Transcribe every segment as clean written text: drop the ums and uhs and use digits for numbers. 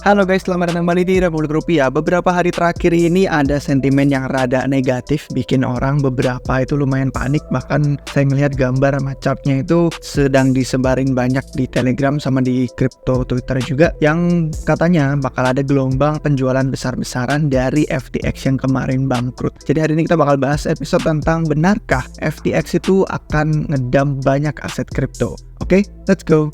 Halo guys, selamat datang kembali di Republik Rupiah. Beberapa hari terakhir ini ada sentimen yang rada negatif, bikin orang beberapa itu lumayan panik. Bahkan saya ngelihat gambar sama chartnya itu sedang disebarin banyak di Telegram sama di crypto Twitter juga, yang katanya bakal ada gelombang penjualan besar-besaran dari FTX yang kemarin bangkrut. Jadi hari ini kita bakal bahas episode tentang benarkah FTX itu akan ngedump banyak aset kripto. Oke, let's go.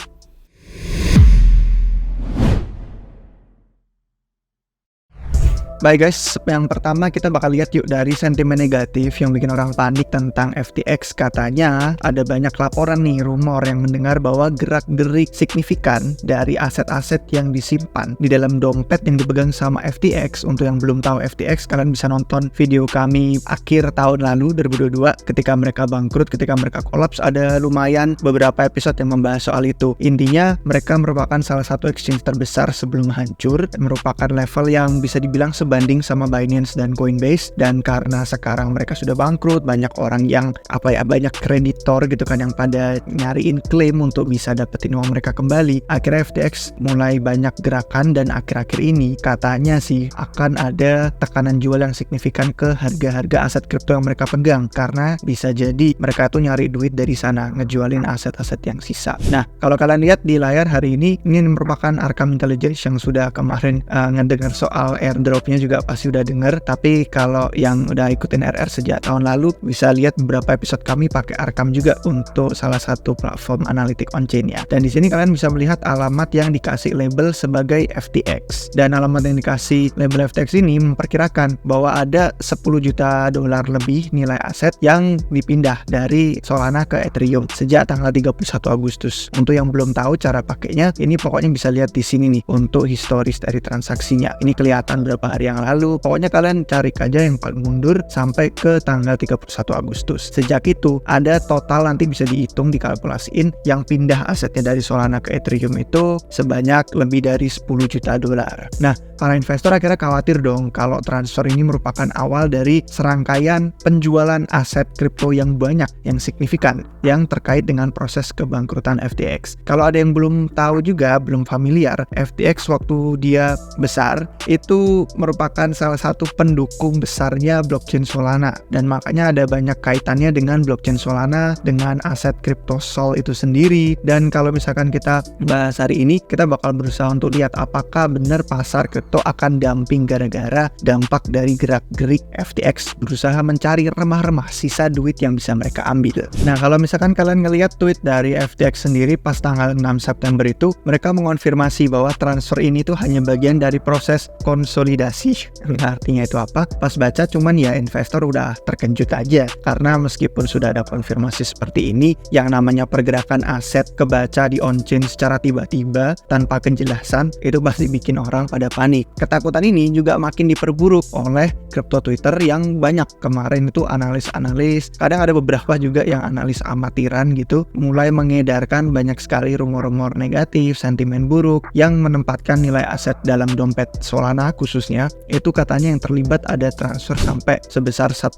Baik guys, yang pertama kita bakal lihat yuk dari sentimen negatif yang bikin orang panik tentang FTX. Katanya ada banyak laporan nih, rumor yang mendengar bahwa gerak-gerik signifikan dari aset-aset yang disimpan di dalam dompet yang dipegang sama FTX. Untuk yang belum tahu FTX, kalian bisa nonton video kami akhir tahun lalu 2022 ketika mereka bangkrut, ketika mereka kolaps. Ada lumayan beberapa episode yang membahas soal itu. Intinya mereka merupakan salah satu exchange terbesar sebelum hancur, merupakan level yang bisa dibilang banding sama Binance dan Coinbase. Dan karena sekarang mereka sudah bangkrut, banyak orang yang banyak kreditor gitu kan yang pada nyariin klaim untuk bisa dapetin uang mereka kembali. Akhirnya FTX mulai banyak gerakan dan akhir-akhir ini katanya sih akan ada tekanan jual yang signifikan ke harga-harga aset kripto yang mereka pegang, karena bisa jadi mereka tuh nyari duit dari sana, ngejualin aset-aset yang sisa. Nah, kalau kalian lihat di layar hari ini merupakan Arkham Intelligence yang sudah kemarin ngedengar soal airdropnya juga pasti udah denger. Tapi kalau yang udah ikutin RR sejak tahun lalu bisa lihat beberapa episode kami pakai Arkham juga untuk salah satu platform analitik on-chain ya. Dan di sini kalian bisa melihat alamat yang dikasih label sebagai FTX. Dan alamat yang dikasih label FTX ini memperkirakan bahwa ada 10 juta dolar lebih nilai aset yang dipindah dari Solana ke Ethereum sejak tanggal 31 Agustus. Untuk yang belum tahu cara pakainya, ini pokoknya bisa lihat di sini nih untuk historis dari transaksinya. Ini kelihatan berapa hari yang lalu. Pokoknya kalian cari aja yang paling mundur sampai ke tanggal 31 Agustus. Sejak itu ada total, nanti bisa dihitung, dikalkulasiin yang pindah asetnya dari Solana ke Ethereum itu sebanyak lebih dari 10 juta dolar. Nah, para investor akhirnya khawatir dong kalau transfer ini merupakan awal dari serangkaian penjualan aset kripto yang banyak, yang signifikan, yang terkait dengan proses kebangkrutan FTX. Kalau ada yang belum tahu juga, belum familiar, FTX waktu dia besar itu merupakan salah satu pendukung besarnya blockchain Solana, dan makanya ada banyak kaitannya dengan blockchain Solana, dengan aset kripto Sol itu sendiri. Dan kalau misalkan kita bahas hari ini, kita bakal berusaha untuk lihat apakah benar pasar kripto akan dumping gara-gara dampak dari gerak-gerik FTX berusaha mencari remah-remah sisa duit yang bisa mereka ambil. Nah, kalau misalkan kalian ngelihat tweet dari FTX sendiri pas tanggal 6 September itu, mereka mengonfirmasi bahwa transfer ini tuh hanya bagian dari proses konsolidasi. Nah, artinya itu apa? Pas baca cuman ya investor udah terkejut aja, karena meskipun sudah ada konfirmasi seperti ini, yang namanya pergerakan aset kebaca di on-chain secara tiba-tiba tanpa kejelasan itu pasti bikin orang pada panik. Ketakutan ini juga makin diperburuk oleh kripto Twitter yang banyak kemarin itu analis-analis, kadang ada beberapa juga yang analis amatiran gitu, mulai mengedarkan banyak sekali rumor-rumor negatif, sentimen buruk yang menempatkan nilai aset dalam dompet Solana khususnya itu katanya yang terlibat ada transfer sampai sebesar 1,5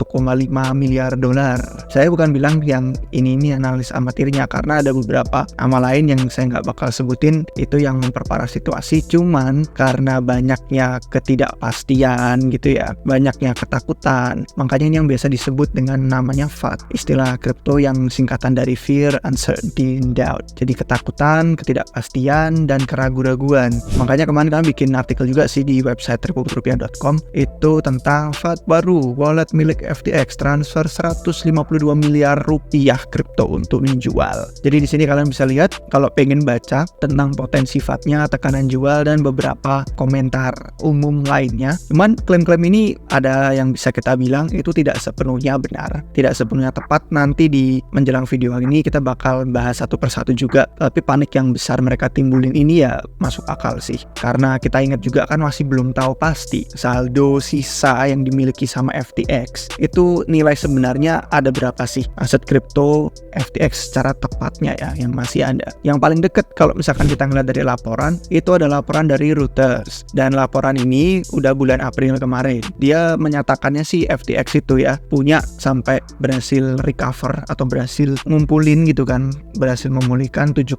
miliar dolar. Saya bukan bilang yang ini analis amatirnya, karena ada beberapa nama lain yang saya nggak bakal sebutin itu yang memperparah situasi. Cuman karena banyaknya ketidakpastian gitu ya, banyaknya ketakutan, makanya ini yang biasa disebut dengan namanya FUD, istilah kripto yang singkatan dari fear, uncertainty, and doubt. Jadi ketakutan, ketidakpastian, dan keraguan-raguan. Makanya kemarin kami bikin artikel juga sih di website republikrupiah.com itu tentang FUD baru, wallet milik FTX transfer 152 miliar rupiah kripto untuk dijual. Jadi di sini kalian bisa lihat kalau pengen baca tentang potensi FUD-nya, tekanan jual, dan beberapa komentar umum lainnya. Cuman klaim-klaim ini ada yang bisa kita bilang itu tidak sepenuhnya benar, tidak sepenuhnya tepat. Nanti di menjelang video ini kita bakal bahas satu persatu juga. Tapi panik yang besar mereka timbulin ini ya masuk akal sih, karena kita ingat juga kan masih belum tahu pasti liquidity, saldo sisa yang dimiliki sama FTX, itu nilai sebenarnya ada berapa sih aset kripto FTX secara tepatnya ya yang masih ada. Yang paling deket kalau misalkan kita ngeliat dari laporan, itu ada laporan dari Reuters, dan laporan ini udah bulan April kemarin. Dia menyatakannya sih FTX itu ya punya sampai berhasil recover atau berhasil ngumpulin gitu kan, berhasil memulihkan 7,3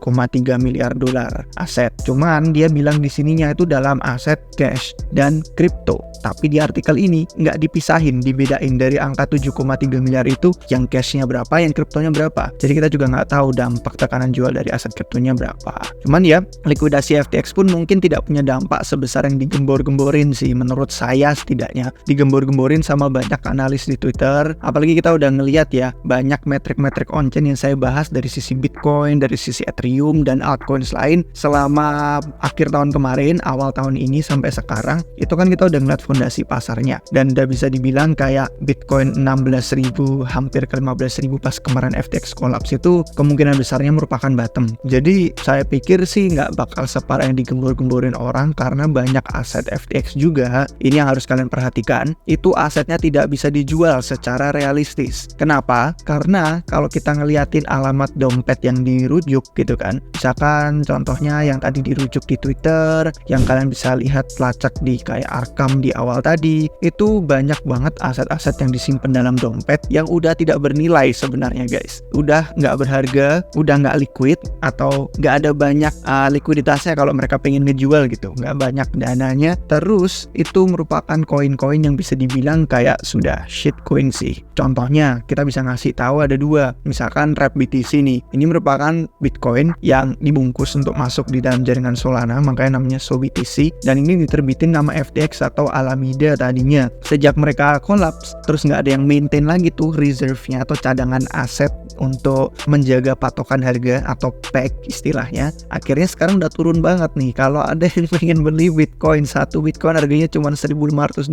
miliar dolar aset. Cuman dia bilang di sininya itu dalam aset cash dan kripto. Tapi di artikel ini nggak dipisahin, dibedain dari angka 7,3 miliar itu yang cashnya berapa, yang kriptonya berapa. Jadi kita juga nggak tahu dampak tekanan jual dari aset kriptonya berapa. Cuman ya, likuidasi FTX pun mungkin tidak punya dampak sebesar yang digembor-gemborin sih, menurut saya setidaknya. Digembor-gemborin sama banyak analis di Twitter. Apalagi kita udah ngeliat ya, banyak metrik-metrik on-chain yang saya bahas dari sisi Bitcoin, dari sisi Ethereum, dan altcoins lain selama akhir tahun kemarin, awal tahun ini sampai sekarang. Itu kan kita udah ngeliat fondasi pasarnya, dan udah bisa dibilang kayak Bitcoin 16.000 hampir ke 15.000 pas kemarin FTX collapse itu kemungkinan besarnya merupakan bottom. Jadi saya pikir sih nggak bakal separah yang digembor-gemborin orang, karena banyak aset FTX juga. Ini yang harus kalian perhatikan, itu asetnya tidak bisa dijual secara realistis. Kenapa? Karena kalau kita ngeliatin alamat dompet yang dirujuk gitu kan, misalkan contohnya yang tadi dirujuk di Twitter, yang kalian bisa lihat pelacak di kayak Arkham di awal tadi, itu banyak banget aset-aset yang disimpan dalam dompet yang udah tidak bernilai sebenarnya guys. Udah nggak berharga, udah nggak liquid, atau nggak ada banyak likuiditasnya kalau mereka pengen ngejual gitu, nggak banyak dananya. Terus itu merupakan koin-koin yang bisa dibilang kayak sudah shitcoin sih. Contohnya kita bisa ngasih tahu ada dua, misalkan Wrap BTC nih, ini merupakan Bitcoin yang dibungkus untuk masuk di dalam jaringan Solana, makanya namanya SOBTC, dan ini diterbitin nama FTX atau Alameda tadinya. Sejak mereka collapse, terus nggak ada yang maintain lagi tuh reserve-nya atau cadangan aset untuk menjaga patokan harga atau peg istilahnya. Akhirnya sekarang udah turun banget nih. Kalau ada yang pengen beli Bitcoin, satu Bitcoin harganya cuma $1.500.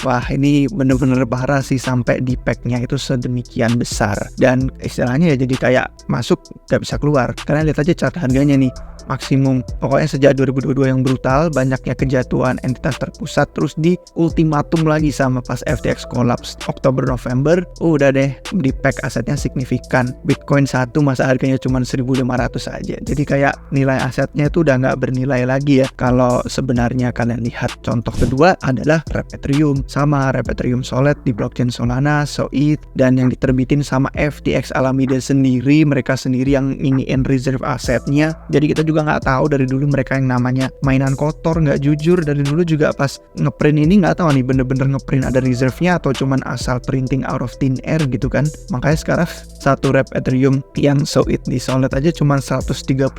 Wah, ini bener-bener parah sih, sampai di pegnya itu sedemikian besar. Dan istilahnya ya jadi kayak masuk gak bisa keluar. Kalian lihat aja chart harganya nih, maksimum. Pokoknya sejak 2022 yang brutal, banyaknya kejatuhan entitas terpusat, terus di ultimatum lagi sama pas FTX collapse Oktober-November, udah deh di pack asetnya signifikan. Bitcoin satu masa harganya cuma 1.500 aja. Jadi kayak nilai asetnya itu udah nggak bernilai lagi ya. Kalau sebenarnya kalian lihat, contoh kedua adalah Wrap Ethereum. Sama Wrap Ethereum Solid di blockchain Solana, SOETH, dan yang diterbitin sama FTX Alameda sendiri, mereka sendiri yang iniin reserve asetnya. Jadi kita juga nggak tahu dari dulu mereka yang namanya mainan kotor, nggak jujur. Dari dulu juga pas ngeprint ini nggak tahu nih bener-bener ngeprint ada reserve-nya atau cuman asal printing out of thin air gitu kan. Makanya sekarang satu Wrap Ethereum yang SOETH di Solid aja cuma $137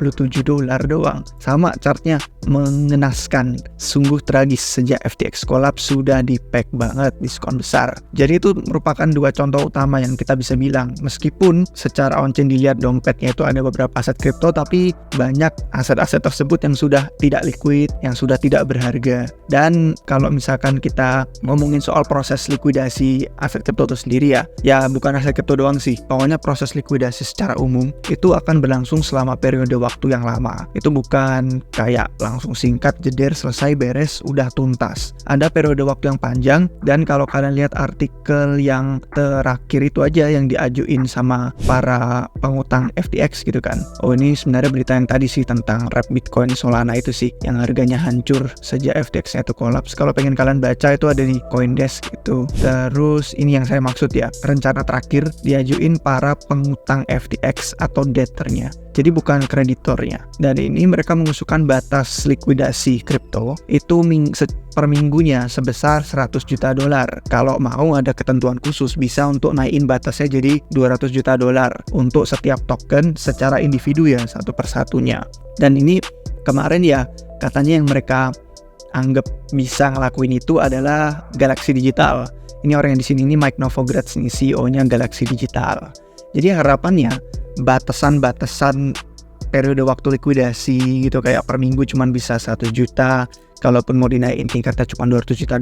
doang. Sama chartnya mengenaskan, sungguh tragis. Sejak FTX collapse sudah di pack banget, diskon besar. Jadi itu merupakan dua contoh utama yang kita bisa bilang, meskipun secara on-chain dilihat dompetnya itu ada beberapa aset kripto, tapi banyak aset-aset tersebut yang sudah tidak liquid, yang sudah tidak berharga. Dan kalau misalkan kita ngomongin soal proses likuidasi aset kripto itu sendiri ya bukan aset kripto doang sih, pokoknya proses likuidasi secara umum itu akan berlangsung selama periode waktu yang lama. Itu bukan kayak langsung singkat jeder selesai beres udah tuntas. Ada periode waktu yang panjang, dan kalau kalian lihat artikel yang terakhir itu aja yang diajuin sama para pengutang FTX gitu kan. Oh, ini sebenarnya berita yang tadi sih tentang Wrap Bitcoin Solana itu sih yang harganya hancur sejak FTX-nya itu collapse. Kalau pengen kalian baca itu ada di CoinDesk gitu. Terus ini yang saya maksud ya, rencana terakhir diajuin para pengutang FTX atau debtornya. Jadi bukan kreditornya. Dan ini mereka mengusulkan batas likuidasi kripto itu per minggunya sebesar $100 juta. Kalau mau ada ketentuan khusus bisa untuk naikin batasnya jadi $200 juta untuk setiap token secara individu ya, satu persatunya. Dan ini kemarin ya katanya yang mereka anggap bisa ngelakuin itu adalah Galaxy Digital. Ini orang yang di sini, ini Mike Novogratz nih, CEO-nya Galaxy Digital. Jadi harapannya batasan periode waktu likuidasi gitu, kayak per minggu cuma bisa 1 juta, kalaupun mau dinaikin tingkatnya cuma $200 juta,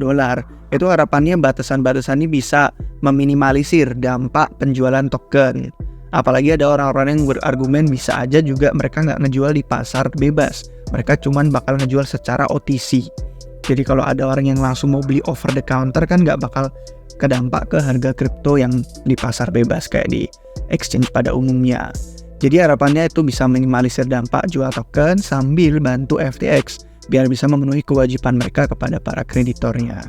itu harapannya batasan-batasan ini bisa meminimalisir dampak penjualan token. Apalagi ada orang-orang yang berargumen bisa aja juga mereka nggak ngejual di pasar bebas, mereka cuma bakal ngejual secara OTC. Jadi kalau ada orang yang langsung mau beli over the counter kan nggak bakal kedampak ke harga kripto yang di pasar bebas kayak di exchange pada umumnya. Jadi harapannya itu bisa minimalisir dampak jual token sambil bantu FTX biar bisa memenuhi kewajiban mereka kepada para kreditornya.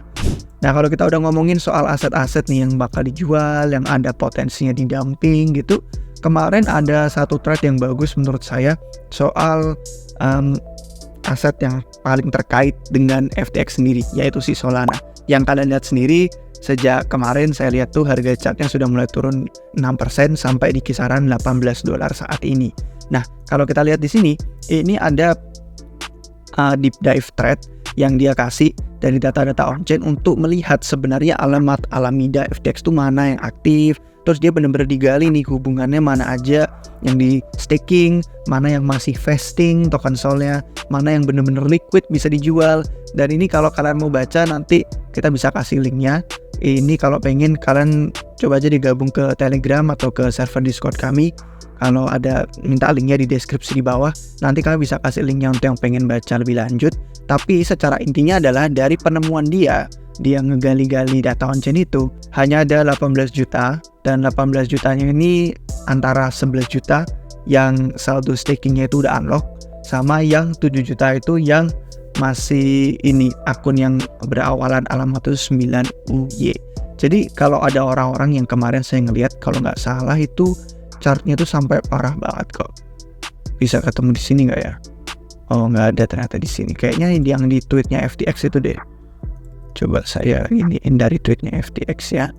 Nah, kalau kita udah ngomongin soal aset-aset nih yang bakal dijual, yang ada potensinya di dumping gitu, kemarin ada satu trade yang bagus menurut saya soal aset yang paling terkait dengan FTX sendiri, yaitu si Solana. Yang kalian lihat sendiri, sejak kemarin saya lihat tuh harga chartnya sudah mulai turun 6% sampai di kisaran $18 saat ini. Nah, kalau kita lihat di sini, ini ada deep dive thread yang dia kasih dari data-data on-chain untuk melihat sebenarnya alamat alamida FTX itu mana yang aktif. Terus dia benar-benar digali nih hubungannya mana aja yang di staking, mana yang masih vesting token solnya, mana yang benar-benar liquid bisa dijual. Dan ini kalau kalian mau baca nanti kita bisa kasih linknya. Ini kalau pengen kalian coba aja digabung ke Telegram atau ke server Discord kami. Kalau ada minta linknya di deskripsi di bawah. Nanti kalian bisa kasih linknya untuk yang pengen baca lebih lanjut. Tapi secara intinya adalah dari penemuan dia ngegali-gali data on-chain itu hanya ada 18 juta. Dan 18 jutanya ini antara 11 juta yang saldo stakingnya itu udah unlock, sama yang 7 juta itu yang masih ini akun yang berawalan alamat itu 9UY. Jadi kalau ada orang-orang yang kemarin saya ngelihat kalau nggak salah itu chartnya tuh sampai parah banget kok. Bisa ketemu di sini nggak ya? Oh, nggak ada ternyata di sini. Kayaknya yang di tweetnya FTX itu deh. Coba saya iniin dari tweetnya FTX ya.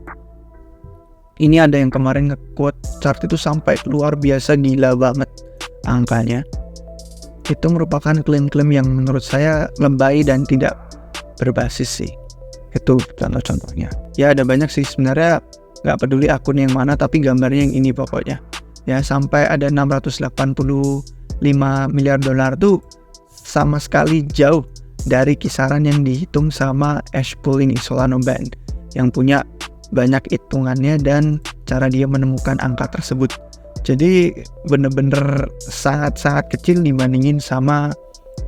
Ini ada yang kemarin nge-quote chart itu sampai luar biasa gila banget angkanya. Itu merupakan klaim-klaim yang menurut saya lebay dan tidak berbasis sih. Itu contoh-contohnya. Ya ada banyak sih sebenarnya, nggak peduli akun yang mana tapi gambarnya yang ini pokoknya. Ya sampai ada 685 miliar dolar tuh sama sekali jauh dari kisaran yang dihitung sama Ashpool ini, Solana Band, yang punya banyak hitungannya dan cara dia menemukan angka tersebut. Jadi bener-bener sangat-sangat kecil dibandingin sama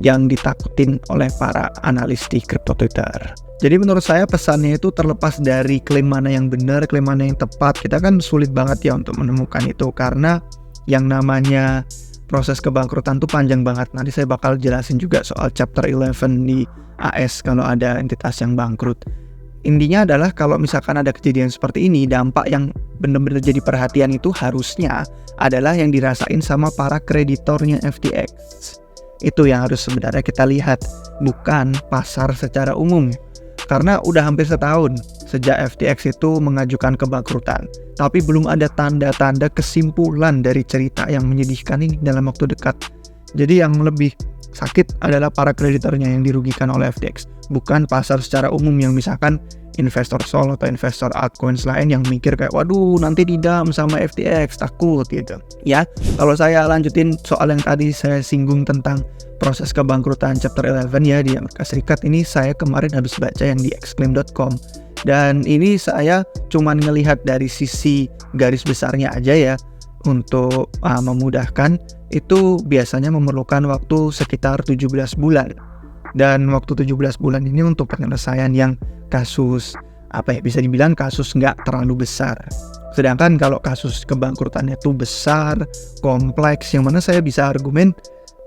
yang ditakutin oleh para analis di crypto Twitter. Jadi menurut saya pesannya itu terlepas dari klaim mana yang benar, klaim mana yang tepat, kita kan sulit banget ya untuk menemukan itu karena yang namanya proses kebangkrutan tuh panjang banget. Nanti saya bakal jelasin juga soal chapter 11 di AS kalau ada entitas yang bangkrut. Intinya adalah kalau misalkan ada kejadian seperti ini, dampak yang benar-benar jadi perhatian itu harusnya adalah yang dirasain sama para kreditornya FTX. Itu yang harus sebenarnya kita lihat, bukan pasar secara umum. Karena udah hampir setahun sejak FTX itu mengajukan kebangkrutan, tapi belum ada tanda-tanda kesimpulan dari cerita yang menyedihkan ini dalam waktu dekat. Jadi yang lebih sakit adalah para kreditornya yang dirugikan oleh FTX, bukan pasar secara umum yang misalkan investor Sol atau investor altcoins lain yang mikir kayak waduh nanti didam sama FTX, takut gitu. Ya, kalau saya lanjutin soal yang tadi saya singgung tentang proses kebangkrutan chapter 11 ya di Amerika Serikat, ini saya kemarin habis baca yang di exclaim.com dan ini saya cuman ngelihat dari sisi garis besarnya aja ya. Untuk memudahkan itu biasanya memerlukan waktu sekitar 17 bulan. Dan waktu 17 bulan ini untuk penyelesaian yang kasus bisa dibilang kasus nggak terlalu besar. Sedangkan kalau kasus kebangkrutannya itu besar, kompleks, yang mana saya bisa argumen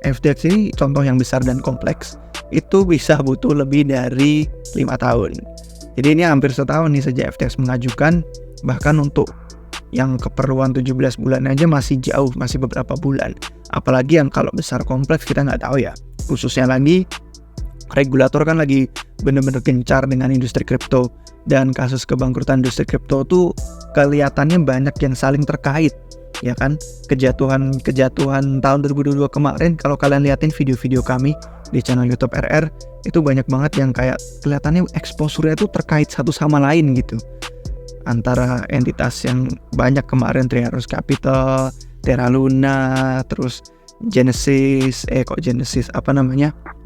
FTX ini contoh yang besar dan kompleks, itu bisa butuh lebih dari 5 tahun. Jadi ini hampir setahun nih sejak FTX mengajukan, bahkan untuk yang keperluan 17 bulan aja masih jauh, masih beberapa bulan. Apalagi yang kalau besar kompleks kita nggak tahu ya. Khususnya lagi regulator kan lagi bener-bener gencar dengan industri kripto, dan kasus kebangkrutan industri kripto tuh kelihatannya banyak yang saling terkait, ya kan? Kejatuhan tahun 2022 kemarin kalau kalian liatin video-video kami di channel YouTube RR itu banyak banget yang kayak kelihatannya exposure-nya tuh terkait satu sama lain gitu. Antara entitas yang banyak kemarin, Triarus Capital, Terra Luna, terus Genesis,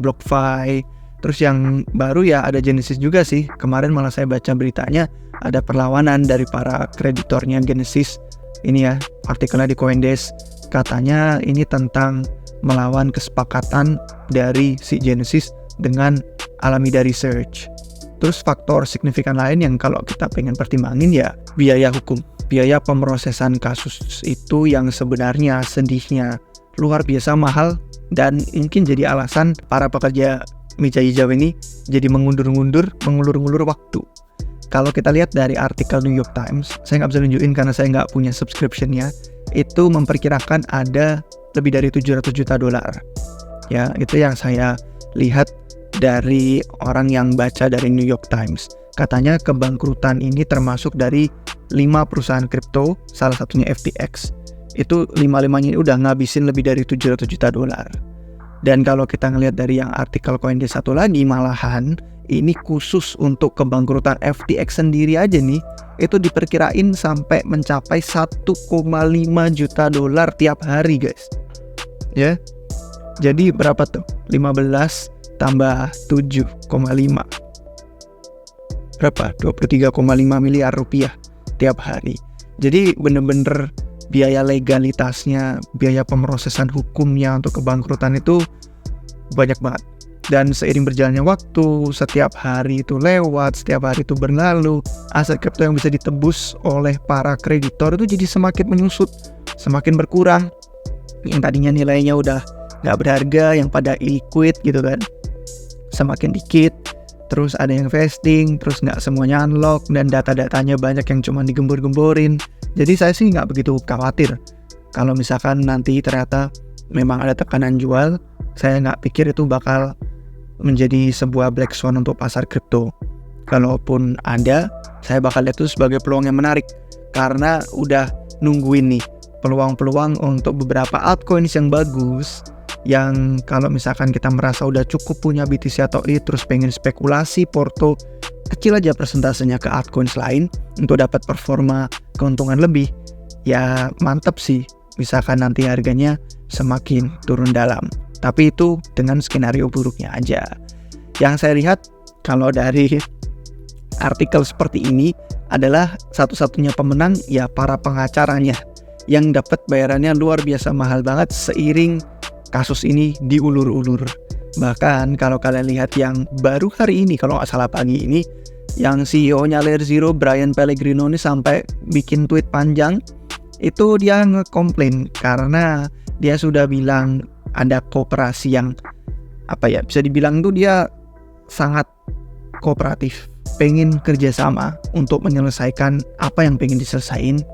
BlockFi. Terus yang baru ya ada Genesis juga sih. Kemarin malah saya baca beritanya ada perlawanan dari para kreditornya Genesis. Ini ya artikelnya di CoinDesk. Katanya ini tentang melawan kesepakatan dari si Genesis dengan Alameda Research. Terus faktor signifikan lain yang kalau kita pengen pertimbangin ya biaya hukum, biaya pemrosesan kasus itu yang sebenarnya sedihnya luar biasa mahal dan mungkin jadi alasan para pekerja meja hijau ini jadi mengulur-ngulur waktu. Kalau kita lihat dari artikel New York Times, saya nggak bisa nunjukin karena saya nggak punya subscription-nya, itu memperkirakan ada lebih dari 700 juta dolar. Ya, itu yang saya lihat dari orang yang baca dari New York Times. Katanya kebangkrutan ini termasuk dari 5 perusahaan kripto, salah satunya FTX. Itu 5-5-nya udah ngabisin lebih dari 700 juta dolar. Dan kalau kita ngelihat dari yang artikel CoinDesk satu lagi, malahan ini khusus untuk kebangkrutan FTX sendiri aja nih, itu diperkirain sampai mencapai 1,5 juta dolar tiap hari guys. Ya, jadi berapa tuh? 15 tambah 7,5. Berapa? 23,5 miliar rupiah tiap hari. Jadi bener-bener biaya legalitasnya, biaya pemrosesan hukumnya untuk kebangkrutan itu banyak banget. Dan seiring berjalannya waktu, setiap hari itu lewat, setiap hari itu berlalu, aset kripto yang bisa ditebus oleh para kreditor itu jadi semakin menyusut, semakin berkurang. Yang tadinya nilainya udah nggak berharga, yang pada illiquid gitu kan, semakin dikit. Terus ada yang vesting, terus nggak semuanya unlock, dan data-datanya banyak yang cuma digembor-gemborin. Jadi saya sih nggak begitu khawatir kalau misalkan nanti ternyata memang ada tekanan jual. Saya nggak pikir itu bakal menjadi sebuah black swan untuk pasar kripto. Kalaupun ada, saya bakal lihat itu sebagai peluang yang menarik, karena udah nungguin nih peluang-peluang untuk beberapa altcoins yang bagus, yang kalau misalkan kita merasa udah cukup punya BTC atau ETH, terus pengen spekulasi porto kecil aja persentasenya ke altcoins lain untuk dapat performa keuntungan lebih, ya mantep sih misalkan nanti harganya semakin turun dalam. Tapi itu dengan skenario buruknya aja. Yang saya lihat kalau dari artikel seperti ini adalah satu-satunya pemenang ya para pengacaranya yang dapat bayarannya luar biasa mahal banget seiring kasus ini diulur-ulur. Bahkan kalau kalian lihat yang baru hari ini, kalau nggak salah pagi ini, yang CEO-nya Layer Zero, Brian Pellegrino ini sampai bikin tweet panjang, itu dia ngekomplain karena dia sudah bilang ada kooperasi yang bisa dibilang tuh dia sangat kooperatif, pengen kerjasama untuk menyelesaikan apa yang pengen diselesain,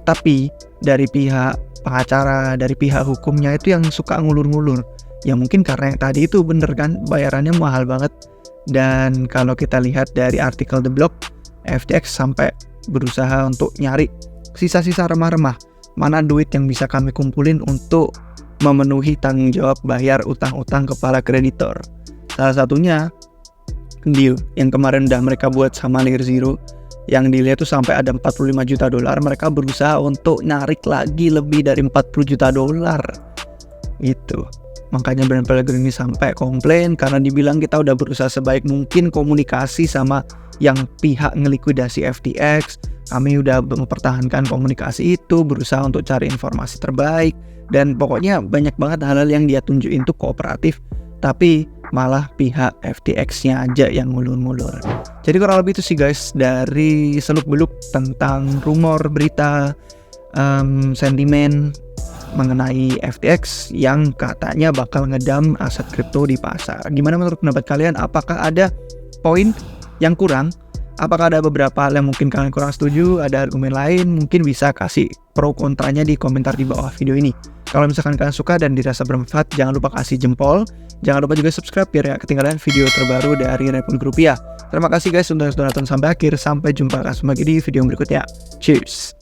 tapi dari pihak pengacara, dari pihak hukumnya itu yang suka ngulur-ngulur. Ya mungkin karena yang tadi itu bener kan, bayarannya mahal banget. Dan kalau kita lihat dari artikel The Block, FTX sampai berusaha untuk nyari sisa-sisa remah-remah, mana duit yang bisa kami kumpulin untuk memenuhi tanggung jawab bayar utang-utang ke para kreditor. Salah satunya deal yang kemarin udah mereka buat sama Layer Zero, yang dealnya tuh sampai ada 45 juta dolar. Mereka berusaha untuk narik lagi lebih dari 40 juta dolar gitu. Makanya Brian Pellegrino sampai komplain karena dibilang kita udah berusaha sebaik mungkin komunikasi sama yang pihak ngelikuidasi FTX. Kami udah mempertahankan komunikasi itu, berusaha untuk cari informasi terbaik, dan pokoknya banyak banget hal-hal yang dia tunjukin tuh kooperatif, tapi malah pihak FTX-nya aja yang ngulur-ngulur. Jadi kurang lebih itu sih guys dari seluk-beluk tentang rumor, berita, sentimen mengenai FTX yang katanya bakal ngedam aset kripto di pasar. Gimana menurut pendapat kalian? Apakah ada poin yang kurang? Apakah ada beberapa hal yang mungkin kalian kurang setuju? Ada argumen lain? Mungkin bisa kasih pro kontranya di komentar di bawah video ini. Kalau misalkan kalian suka dan dirasa bermanfaat, jangan lupa kasih jempol. Jangan lupa juga subscribe biar gak ketinggalan video terbaru dari Republik Rupiah. Terima kasih guys untuk nonton sampai akhir. Sampai jumpa lagi di video berikutnya. Cheers!